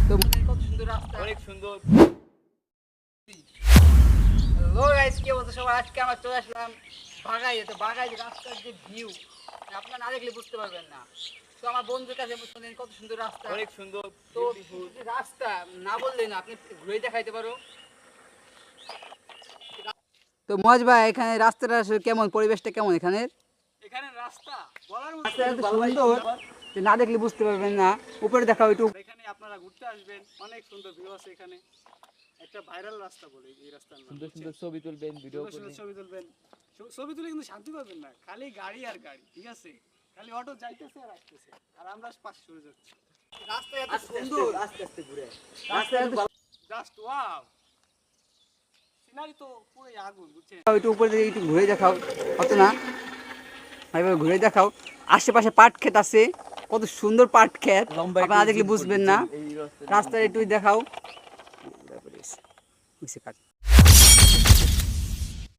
তো কত সুন্দর রাস্তা, অনেক সুন্দর। হ্যালো গাইস, কি অবস্থা সবার? আজকে আমরা চলে আসলাম বাগাইয়ে। তো বাগাই রাস্তার যে ভিউ আপনারা না দেখলে বুঝতে পারবেন না। তো আমার বন্ধুর কাছে শুনলেন কত সুন্দর রাস্তা, অনেক সুন্দর, তো বিউটিফুল। এই যে রাস্তা না বললে না, আপনি ঘুরে দেখাইতে পারো। তো মজ ভাই, এখানে রাস্তাটা আসলে কেমন, পরিবেশটা কেমন এখানে? এখানে রাস্তা বলার মতো রাস্তা এত ভালো, সুন্দর যে না দেখলে বুঝতে পারবেন না। উপরে দেখাও একটু। এখানে আপনারা ঘুরতে আসবেন, অনেক সুন্দর ভিউ আছে এখানে। একটা ভাইরাল রাস্তা বলে এই রাস্তার নাম। সুন্দর সুন্দর ছবি তুলবেন, ভিডিও সুন্দর সুন্দর করবেন। ছবি তুলবেন। ছবি তুলে কিন্তু শান্তি পাবেন না, খালি গাড়ি আর গাড়ি, ঠিক আছে? খালি অটো যাইতেছে আর আসতেছে, আর আমরা পাশে সরে যাচ্ছি। রাস্তা এত সুন্দর, আস্তে আস্তে ঘুরে রাস্তা এত জাস্ট ওয়াও। সিনারি তো পুরো আগুন, বুঝছেন? একটু উপরে দিকে একটু ঘুরে দেখাও, হতো না এভাবে ঘুরে দেখাও। আশেপাশে পাট ক্ষেত আছে, কত সুন্দর পাট ক্ষেত, লম্বা আপনারা দেখলে একটু বুঝবেন না। এই রাস্তা রাস্তায় একটু দেখাও। বুঝছে কাট।